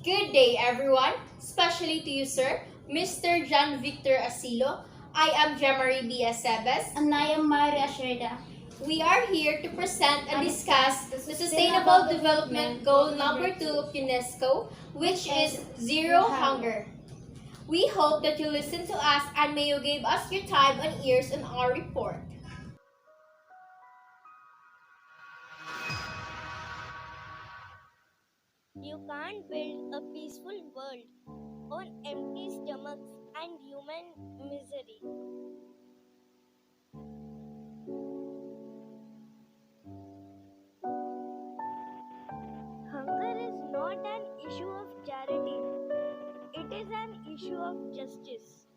Good day, everyone, especially to you, sir, Mr. John Victor Asilo. I am Jemarie B. Acebes. And I am Maria Sherda. We are here to present and discuss the Sustainable Development Goal number 2 of UNESCO, which is Zero Hunger. We hope that you listen to us and may you give us your time and ears on our report. You can't build a peaceful world on empty stomachs and human misery. Hunger is not an issue of charity, it is an issue of justice.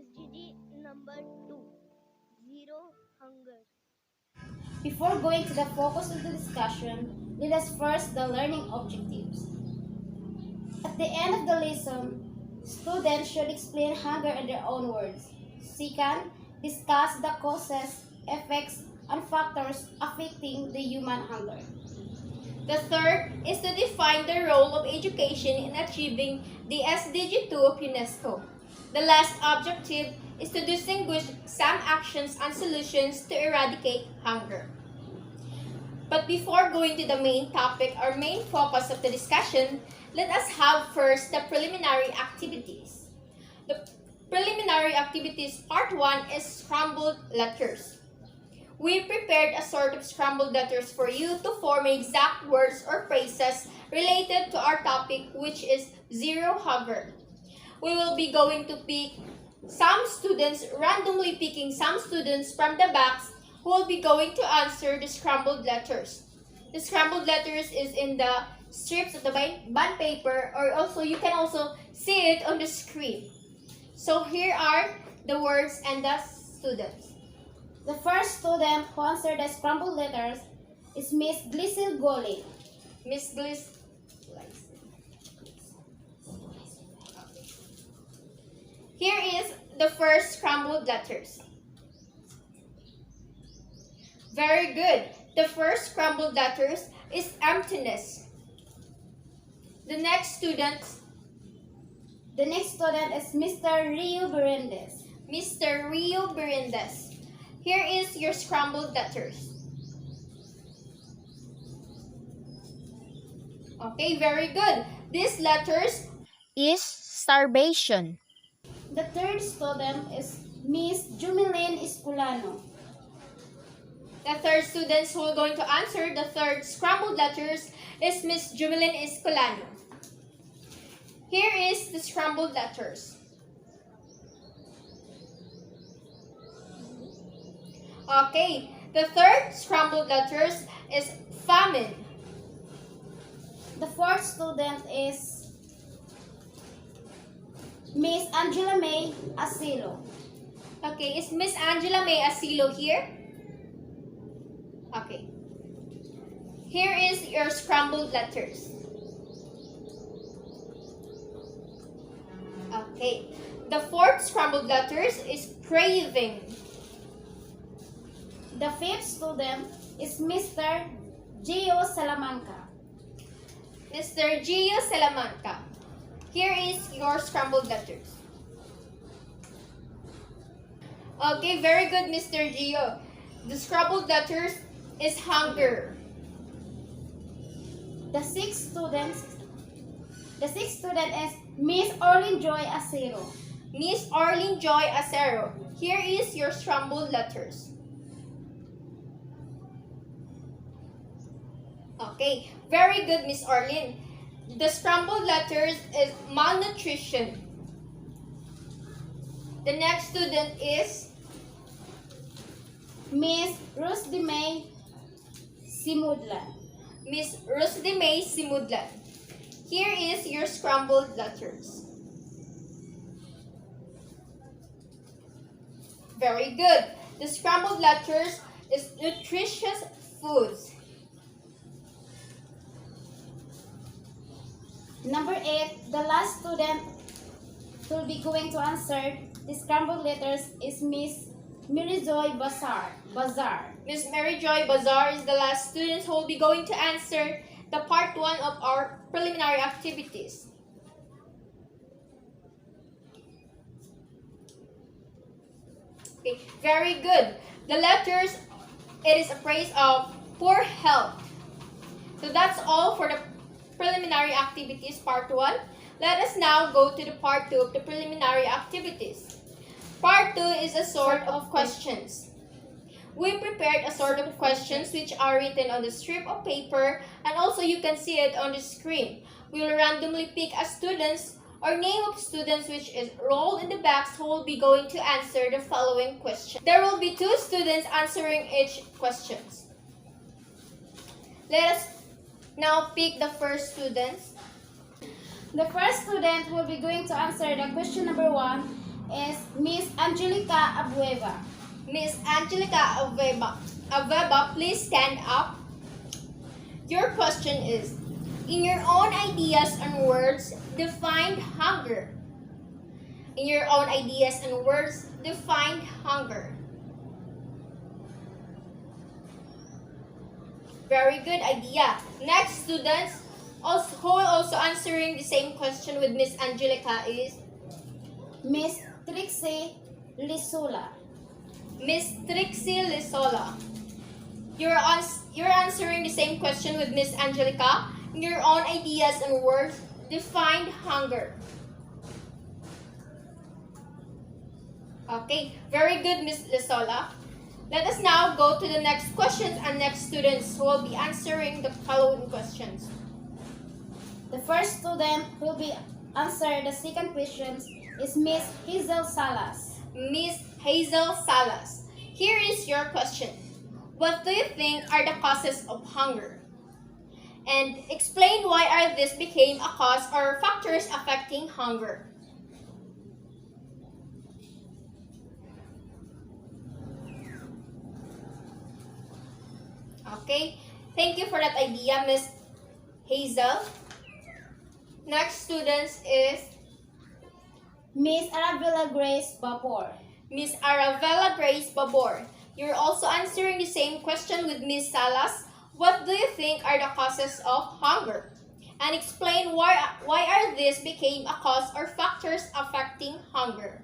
SDG number 2, Zero Hunger. Before going to the focus of the discussion, let us first the learning objectives. At the end of the lesson, students should explain hunger in their own words. Second, discuss the causes, effects, and factors affecting the human hunger. The third is to define the role of education in achieving the SDG 2 of UNESCO. The last objective is to distinguish some actions and solutions to eradicate hunger. But before going to the main topic or main focus of the discussion, let us have first the preliminary activities. The preliminary activities part 1 is scrambled letters. We prepared a sort of scrambled letters for you to form exact words or phrases related to our topic, which is zero hunger. We will be going to pick some students, randomly picking some students from the box who will be going to answer the scrambled letters. The scrambled letters is in the strips of the bond paper, or also you can also see it on the screen. So here are the words and the students. The first student who answered the scrambled letters is Miss Glycil Goli. Miss Bliss. Here is the first scrambled letters. Very good. The first scrambled letters is emptiness. The next student is Mr. Rio Berendes. Mr. Rio Berendes. Here is your scrambled letters. Okay, very good. These letters is starvation. The third student is Miss Jumilen Esculano. The third students who are going to answer the third scrambled letters is Miss Jumilen Escolano. Here is the scrambled letters. Okay, the third scrambled letters is famine. The fourth student is Miss Angela May Asilo. Okay, is Miss Angela May Asilo here? Okay. Here is your scrambled letters. Okay. The fourth scrambled letters is craving. The fifth student is Mr. Gio Salamanca. Mr. Gio Salamanca. Here is your scrambled letters. Okay, very good, Mr. Gio. The scrambled letters is hunger. The sixth student is Miss Orlin Joy Acero. Miss Orlin Joy Acero. Here is your scrambled letters. Okay, very good, Miss Orlin. The scrambled letters is malnutrition. The next student is Miss Rusdimay Simudlan. Miss Rusdimay Simudlan. Here is your scrambled letters. Very good. The scrambled letters is nutritious foods. Number 8, the last student who will be going to answer the scrambled letters is Miss Mirijoy Bazar. Miss Mary Joy Bazar is the last student who will be going to answer the part 1 of our preliminary activities. Okay, very good. The letters, it is a praise of poor health. So that's all for the preliminary activities part 1. Let us now go to the part 2 of the preliminary activities. Part 2 is a sort of questions. We prepared a sort of questions which are written on the strip of paper, and also you can see it on the screen. We will randomly pick a students or name of students which is rolled in the box who will be going to answer the following question. There will be 2 students answering each questions. Let us now pick the first students. The first student who will be going to answer the question number 1 is Miss Angelica Abueva. Miss Angelica Aveba, please stand up. Your question is, in your own ideas and words, define hunger. In your own ideas and words, define hunger. Very good idea. Next, students, who are also answering the same question with Miss Angelica is Miss Trixie Lisula. Miss Trixie Lisola. You're answering the same question with Miss Angelica. In your own ideas and words, define hunger. Okay, very good, Miss Lisola. Let us now go to the next questions and next students who will be answering the following questions. The first student who will be answering the second questions is Miss Hazel Salas. Miss Hazel Salas. Here is your question. What do you think are the causes of hunger? And explain why are this became a cause or factors affecting hunger. Okay, thank you for that idea, Miss Hazel. Next students is Miss Arabella Grace Babor. Miss Aravella Grace Babor. You're also answering the same question with Miss Salas. What do you think are the causes of hunger? And explain why are these became a cause or factors affecting hunger.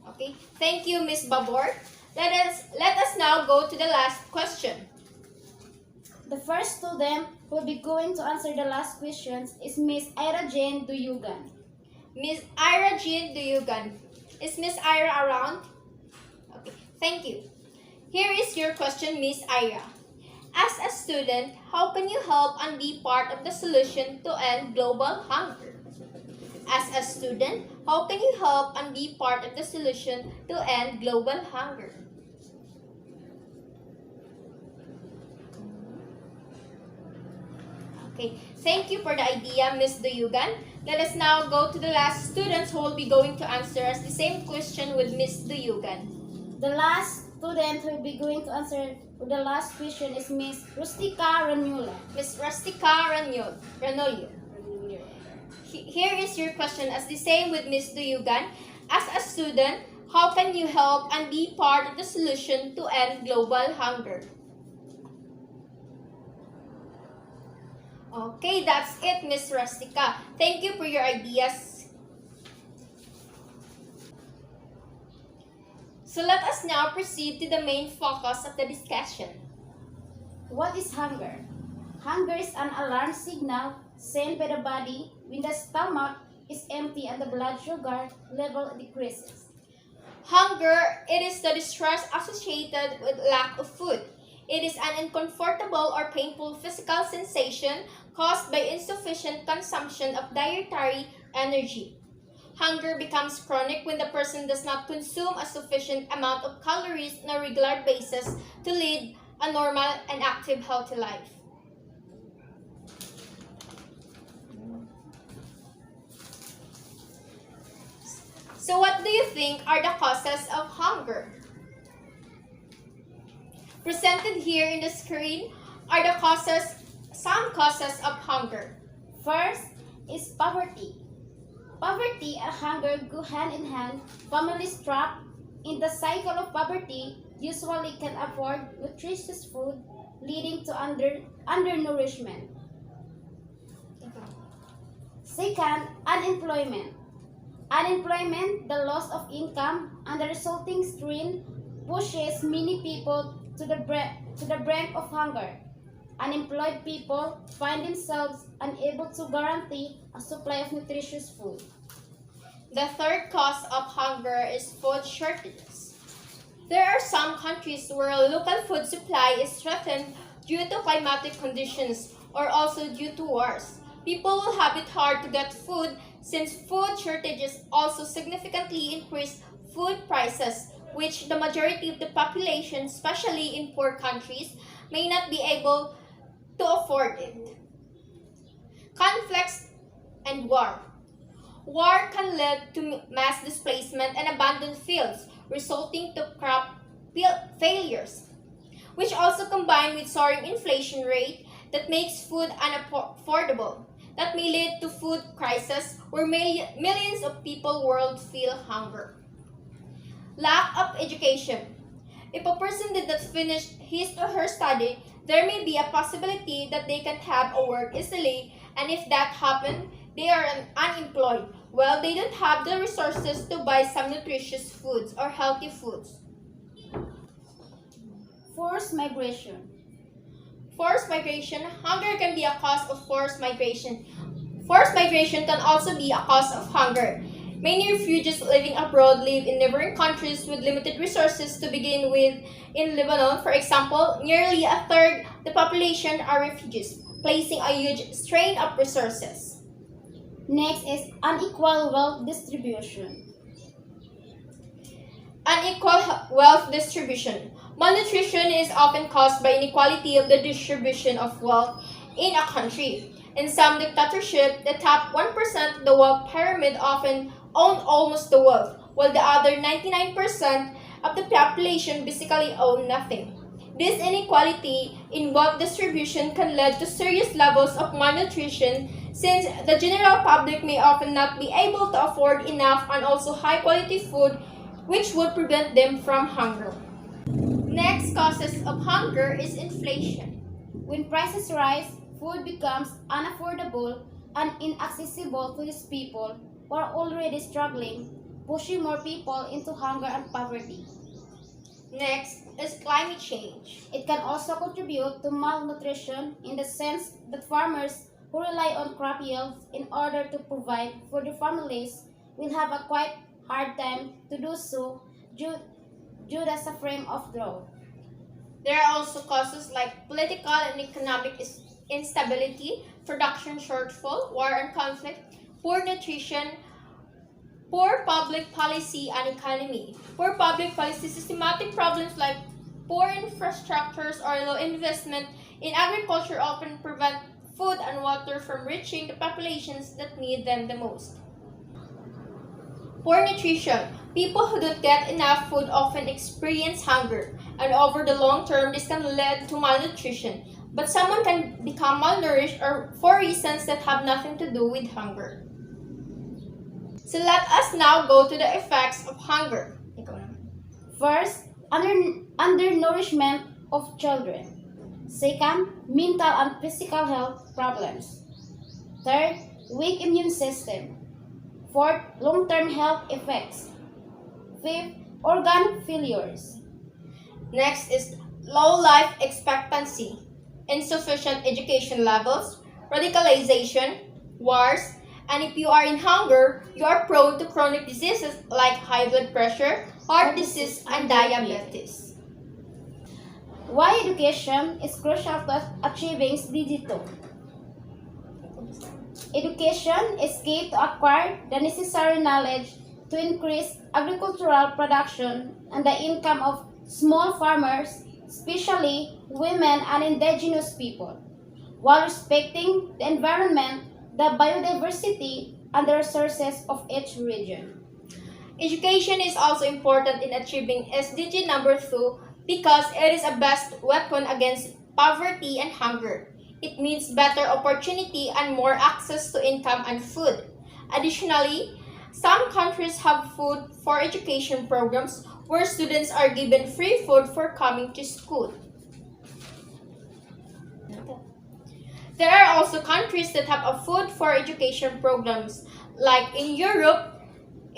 Okay, thank you, Miss Babor. Let us now go to the last question. The first student who will be going to answer the last questions is Miss Ira Jane Duyugan. Miss Ira Jean Duyugan. Is Miss Ira around? Okay, thank you. Here is your question, Miss Ira. As a student, how can you help and be part of the solution to end global hunger? As a student, how can you help and be part of the solution to end global hunger? Okay, thank you for the idea, Miss Duyugan. Let us now go to the last students who will be going to answer us the same question with Miss Duyugan. The last student who will be going to answer the last question is Miss Rustica Ranula. Miss Rustica Ranolio. Here is your question as the same with Miss Duyugan. As a student, how can you help and be part of the solution to end global hunger? Okay, that's it, Miss Rustica. Thank you for your ideas. So let us now proceed to the main focus of the discussion. What is hunger? Hunger is an alarm signal sent by the body when the stomach is empty and the blood sugar level decreases. Hunger, it is the distress associated with lack of food. It is an uncomfortable or painful physical sensation caused by insufficient consumption of dietary energy. Hunger becomes chronic when the person does not consume a sufficient amount of calories on a regular basis to lead a normal and active healthy life. So what do you think are the causes of hunger? Presented here in the screen are some causes of hunger. First is poverty. Poverty and hunger go hand in hand. Families trapped in the cycle of poverty usually can afford nutritious food, leading to undernourishment. Second, unemployment. Unemployment, the loss of income, and the resulting strain pushes many people to the brink of hunger. Unemployed people find themselves unable to guarantee a supply of nutritious food. The third cause of hunger is food shortages. There are some countries where local food supply is threatened due to climatic conditions or also due to wars. People will have it hard to get food since food shortages also significantly increase food prices, which the majority of the population, especially in poor countries, may not be able to afford it. Conflicts and war. War can lead to mass displacement and abandoned fields, resulting to crop failures, which also combine with soaring inflation rate that makes food unaffordable. That may lead to food crisis where millions of people world feel hunger. Lack of education. If a person did not finish his or her study, there may be a possibility that they can't have a work easily, and if that happens, they are unemployed. Well, they don't have the resources to buy some nutritious foods or healthy foods. Forced migration. Forced migration. Hunger can be a cause of forced migration. Forced migration can also be a cause of hunger. Many refugees living abroad live in neighboring countries with limited resources to begin with. In Lebanon, for example, nearly a third of the population are refugees, placing a huge strain of resources. Next is unequal wealth distribution. Unequal wealth distribution. Malnutrition is often caused by inequality of the distribution of wealth in a country. In some dictatorships, the top 1% of the wealth pyramid often own almost the wealth, while the other 99% of the population basically own nothing. This inequality in wealth distribution can lead to serious levels of malnutrition since the general public may often not be able to afford enough and also high quality food, which would prevent them from hunger. Next causes of hunger is inflation. When prices rise, food becomes unaffordable and inaccessible to these people who are already struggling, pushing more people into hunger and poverty. Next is climate change. It can also contribute to malnutrition in the sense that farmers who rely on crop yields in order to provide for their families will have a quite hard time to do so due to the suffering of drought. There are also causes like political and economic instability, production shortfall, war and conflict, poor nutrition, poor public policy and economy. Poor public policy, systematic problems like poor infrastructures or low investment in agriculture often prevent food and water from reaching the populations that need them the most. Poor nutrition. People who don't get enough food often experience hunger, and over the long term, this can lead to malnutrition. But someone can become malnourished or for reasons that have nothing to do with hunger. So let us now go to the effects of hunger. First, undernourishment of children. Second, mental and physical health problems. Third, weak immune system. Fourth, long-term health effects. Fifth, organ failures. Next is low life expectancy, insufficient education levels, radicalization, wars, and if you are in hunger, you are prone to chronic diseases like high blood pressure, heart disease, and diabetes. Why education is crucial to achieving SDG 2? Education is key to acquire the necessary knowledge to increase agricultural production and the income of small farmers, especially women and indigenous people, while respecting the environment, the biodiversity, and the resources of each region. Education is also important in achieving SDG number 2 because it is a best weapon against poverty and hunger. It means better opportunity and more access to income and food. Additionally, some countries have food for education programs where students are given free food for coming to school. There are also countries that have a food for education programs, like in Europe,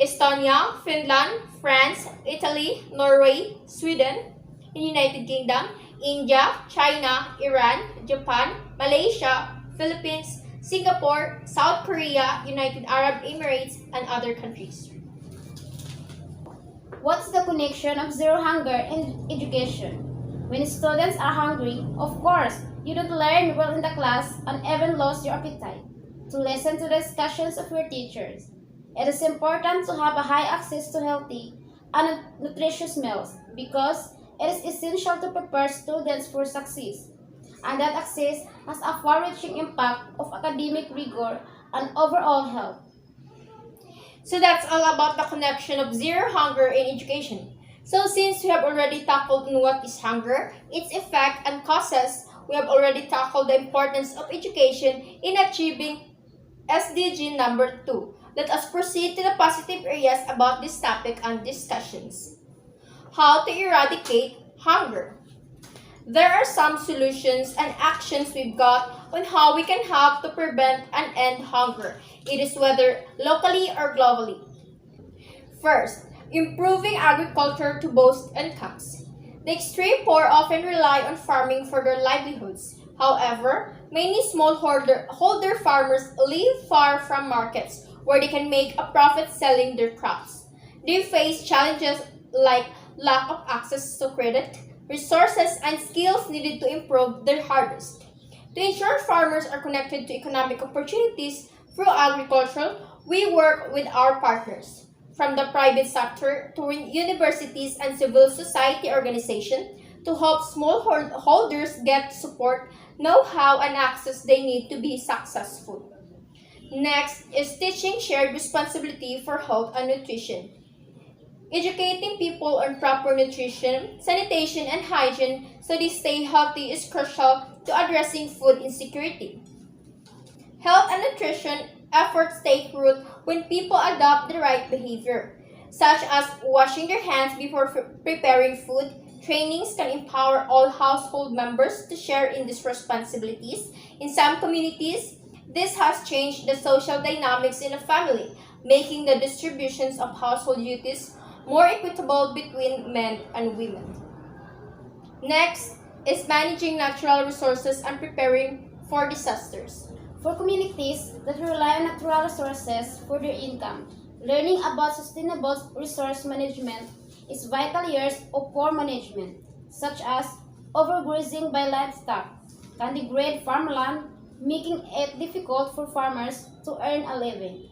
Estonia, Finland, France, Italy, Norway, Sweden, in United Kingdom, India, China, Iran, Japan, Malaysia, Philippines, Singapore, South Korea, United Arab Emirates, and other countries. What's the connection of zero hunger and education? When students are hungry, of course, you don't learn well in the class and even lose your appetite to listen to the discussions of your teachers. It is important to have a high access to healthy and nutritious meals because it is essential to prepare students for success. And that access has a far-reaching impact of academic rigor and overall health. So that's all about the connection of zero hunger in education. So since we have already tackled on what is hunger, its effect and causes, we have already tackled the importance of education in achieving SDG number 2. Let us proceed to the positive areas about this topic and discussions. How to eradicate hunger. There are some solutions and actions we've got on how we can help to prevent and end hunger. It is whether locally or globally. First, improving agriculture to boost incomes. The extreme poor often rely on farming for their livelihoods. However, many smallholder farmers live far from markets where they can make a profit selling their crops. They face challenges like lack of access to credit, resources, and skills needed to improve their harvest. To ensure farmers are connected to economic opportunities through agriculture, we work with our partners, from the private sector to universities and civil society organizations, to help smallholders get support, know-how, and access they need to be successful. Next is teaching shared responsibility for health and nutrition. Educating people on proper nutrition, sanitation, and hygiene so they stay healthy is crucial to addressing food insecurity. Health and nutrition efforts take root when people adopt the right behavior, such as washing their hands before preparing food. Trainings can empower all household members to share in these responsibilities. In some communities, this has changed the social dynamics in a family, making the distributions of household duties more equitable between men and women. Next is managing natural resources and preparing for disasters. For communities that rely on natural resources for their income, learning about sustainable resource management is vital. Years of poor management, such as overgrazing by livestock, can degrade farmland, making it difficult for farmers to earn a living.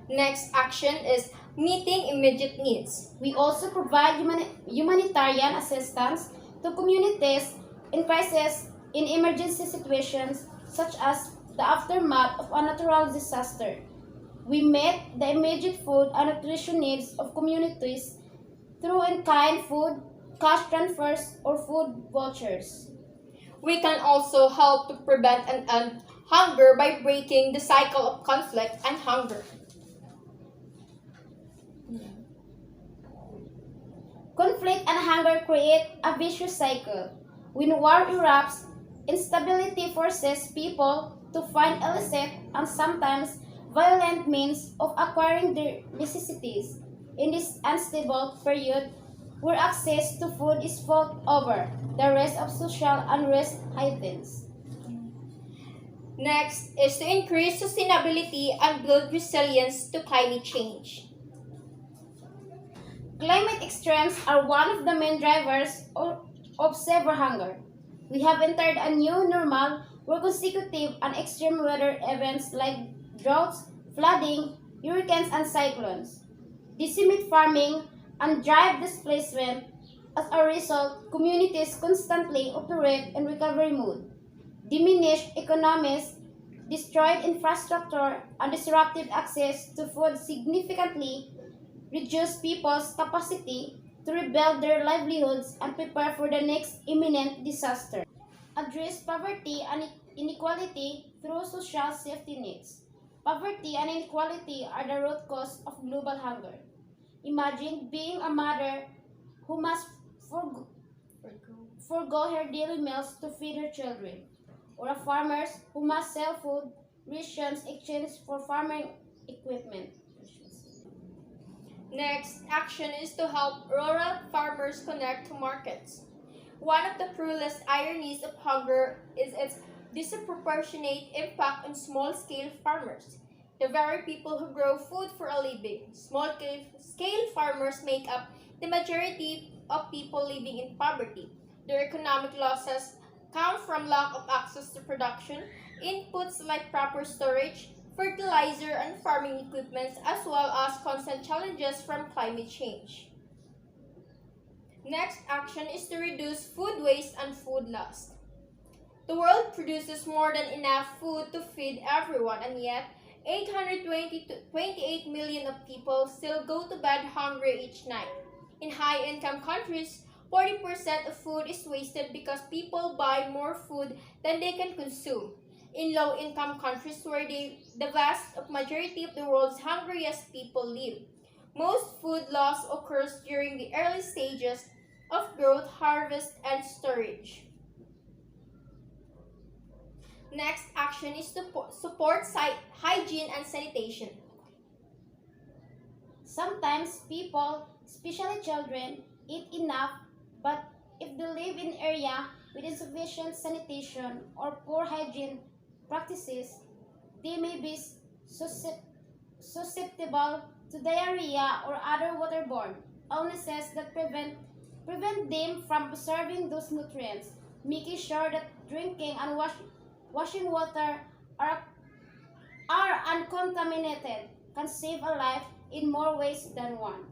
Next action is meeting immediate needs. We also provide humanitarian assistance to communities in crisis in emergency situations such as the aftermath of a natural disaster. We meet the immediate food and nutrition needs of communities through in-kind food, cash transfers, or food vouchers. We can also help to prevent and end hunger by breaking the cycle of conflict and hunger. Conflict and hunger create a vicious cycle. When war erupts, instability forces people to find illicit and sometimes violent means of acquiring their necessities. In this unstable period, where access to food is fought over, the risk of social unrest heightens. Next is to increase sustainability and build resilience to climate change. Climate extremes are one of the main drivers of severe hunger. We have entered a new normal where consecutive and extreme weather events like droughts, flooding, hurricanes, and cyclones decimate farming and drive displacement. As a result, communities constantly operate in recovery mode. Diminished economies destroyed infrastructure, and disrupted access to food significantly reduce people's capacity to rebuild their livelihoods and prepare for the next imminent disaster. Address poverty and inequality through social safety nets. Poverty and inequality are the root cause of global hunger. Imagine being a mother who must forgo her daily meals to feed her children, or a farmer who must sell food rations exchanged for farming equipment. Next action is to help rural farmers connect to markets. One of the cruelest ironies of hunger is its disproportionate impact on small-scale farmers, the very people who grow food for a living. Small-scale farmers make up the majority of people living in poverty. Their economic losses come from lack of access to production, inputs like proper storage, fertilizer, and farming equipment, as well as constant challenges from climate change. Next action is to reduce food waste and food loss. The world produces more than enough food to feed everyone, and yet 820 to 28 million of people still go to bed hungry each night. In high-income countries, 40% of food is wasted because people buy more food than they can consume. In low-income countries where the vast majority of the world's hungriest people live, most food loss occurs during the early stages of growth, harvest, and storage. Next action is to support hygiene and sanitation. Sometimes people, especially children, eat enough, but if they live in area with insufficient sanitation or poor hygiene practices, they may be susceptible to diarrhea or other waterborne illnesses that prevent them from preserving those nutrients. Making sure that drinking and washing water are, are uncontaminated can save a life in more ways than one.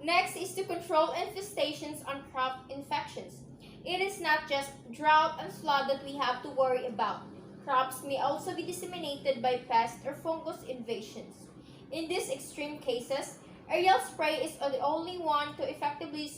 Next is to control infestations on crop infections. It is not just drought and flood that we have to worry about. Crops may also be disseminated by pest or fungus invasions. In these extreme cases, aerial spray is the only one to effectively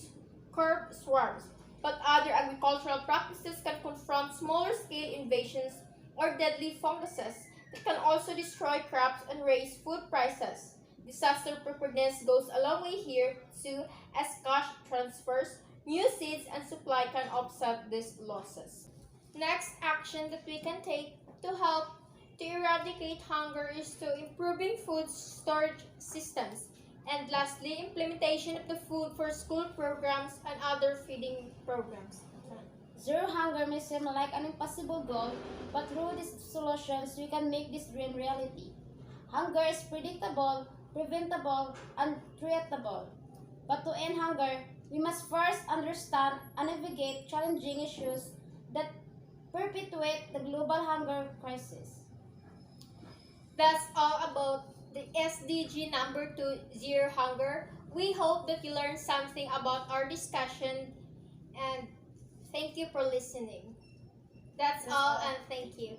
curb swarms, but other agricultural practices can confront smaller scale invasions or deadly funguses that can also destroy crops and raise food prices. Disaster preparedness goes a long way here too, as cash transfers, new seeds, and supply can offset these losses. Next action that we can take to help to eradicate hunger is to improving food storage systems, and lastly, implementation of the food for school programs and other feeding programs. Zero hunger may seem like an impossible goal, but through these solutions, we can make this dream reality. Hunger is predictable, preventable, and treatable. But to end hunger, we must first understand and navigate challenging issues that perpetuate the global hunger crisis. That's all about the SDG number 2, Zero Hunger. We hope that you learned something about our discussion, and thank you for listening. That's all, and thank you.